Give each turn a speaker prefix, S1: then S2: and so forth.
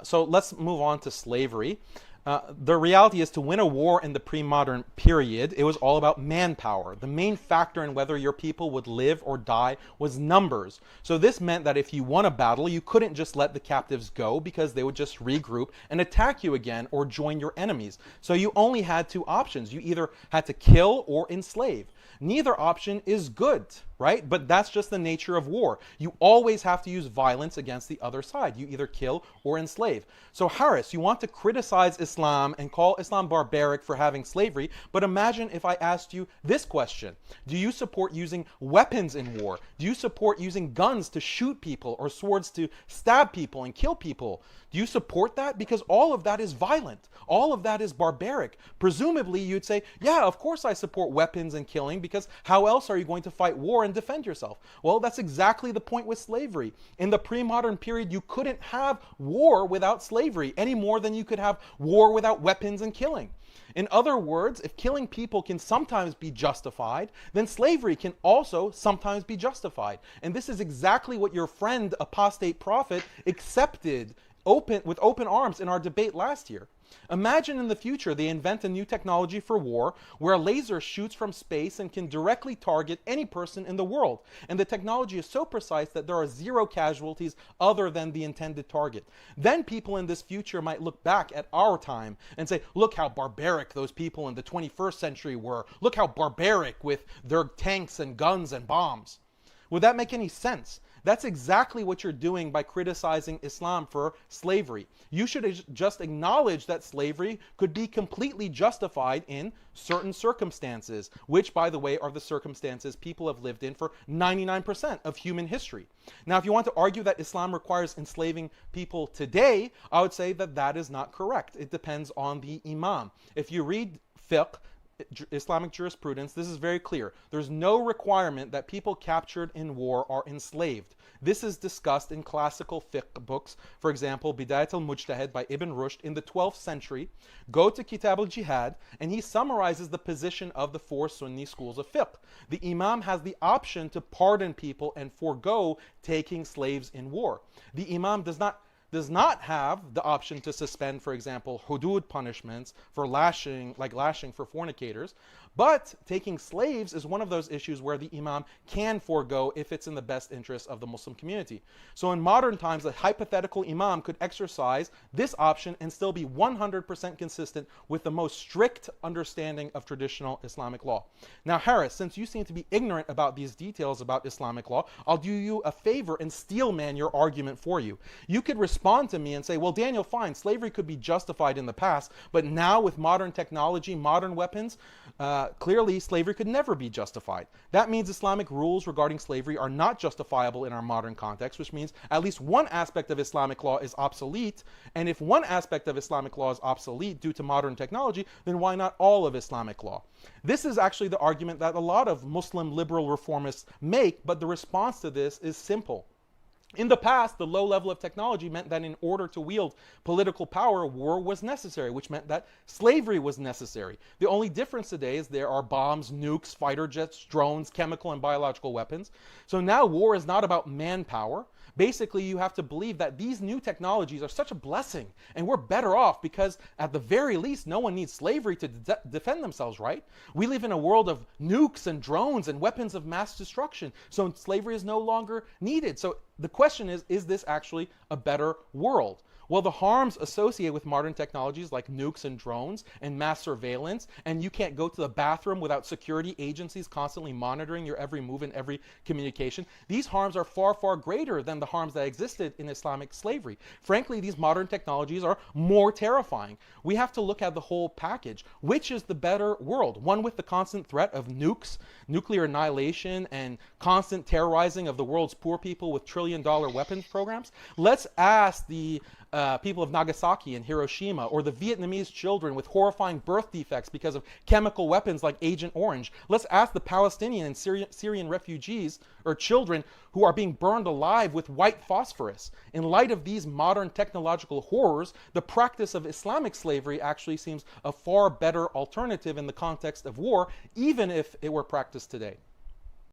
S1: So let's move on to slavery. The reality is, to win a war in the pre-modern period, it was all about manpower. The main factor in whether your people would live or die was numbers. So this meant that if you won a battle, you couldn't just let the captives go, because they would just regroup and attack you again or join your enemies. So you only had two options. You either had to kill or enslave. Neither option is good, right? But that's just the nature of war. You always have to use violence against the other side. You either kill or enslave. So Harris, you want to criticize Islam and call Islam barbaric for having slavery, but imagine if I asked you this question. Do you support using weapons in war? Do you support using guns to shoot people or swords to stab people and kill people? Do you support that? Because all of that is violent. All of that is barbaric. Presumably you'd say, yeah, of course I support weapons and killing, because how else are you going to fight war and defend yourself? Well, that's exactly the point with slavery. In the pre-modern period, you couldn't have war without slavery any more than you could have war without weapons and killing. In other words, if killing people can sometimes be justified, then slavery can also sometimes be justified. And this is exactly what your friend, apostate prophet, accepted with open arms in our debate last year. Imagine in the future they invent a new technology for war where a laser shoots from space and can directly target any person in the world. And the technology is so precise that there are zero casualties other than the intended target. Then people in this future might look back at our time and say, look how barbaric those people in the 21st century were. Look how barbaric with their tanks and guns and bombs. Would that make any sense? That's exactly what you're doing by criticizing Islam for slavery. You should just acknowledge that slavery could be completely justified in certain circumstances, which, by the way, are the circumstances people have lived in for 99% of human history. Now, if you want to argue that Islam requires enslaving people today, I would say that that is not correct. It depends on the imam. If you read fiqh, Islamic jurisprudence, this is very clear. There's no requirement that people captured in war are enslaved. This is discussed in classical fiqh books. For example, Bidayat al-Mujtahid by Ibn Rushd in the 12th century. Go to Kitab al-Jihad, and he summarizes the position of the four Sunni schools of fiqh. The imam has the option to pardon people and forego taking slaves in war. The imam does not have the option to suspend, for example, hudud punishments for lashing for fornicators. But taking slaves is one of those issues where the imam can forego if it's in the best interest of the Muslim community. So in modern times, a hypothetical imam could exercise this option and still be 100% consistent with the most strict understanding of traditional Islamic law. Now, Harris, since you seem to be ignorant about these details about Islamic law, I'll do you a favor and steelman your argument for you. You could respond to me and say, well, Daniel, fine, slavery could be justified in the past, but now with modern technology, modern weapons, clearly slavery could never be justified. That means Islamic rules regarding slavery are not justifiable in our modern context, which means at least one aspect of Islamic law is obsolete. And if one aspect of Islamic law is obsolete due to modern technology, then why not all of Islamic law? This is actually the argument that a lot of Muslim liberal reformists make, but the response to this is simple. In the past, the low level of technology meant that in order to wield political power, war was necessary, which meant that slavery was necessary. The only difference today is there are bombs, nukes, fighter jets, drones, chemical and biological weapons. So now war is not about manpower. Basically, you have to believe that these new technologies are such a blessing, and we're better off because, at the very least, no one needs slavery to defend themselves, right? We live in a world of nukes and drones and weapons of mass destruction, so slavery is no longer needed. So the question is this actually a better world? Well, the harms associated with modern technologies like nukes and drones and mass surveillance, and you can't go to the bathroom without security agencies constantly monitoring your every move and every communication, these harms are far, far greater than the harms that existed in Islamic slavery. Frankly, these modern technologies are more terrifying. We have to look at the whole package. Which is the better world? One with the constant threat of nukes, nuclear annihilation, and constant terrorizing of the world's poor people with trillion-dollar weapons programs? Let's ask the people of Nagasaki and Hiroshima, or the Vietnamese children with horrifying birth defects because of chemical weapons like Agent Orange. Let's ask the Palestinian and Syrian refugees or children who are being burned alive with white phosphorus. In light of these modern technological horrors, the practice of Islamic slavery actually seems a far better alternative in the context of war, even if it were practiced today.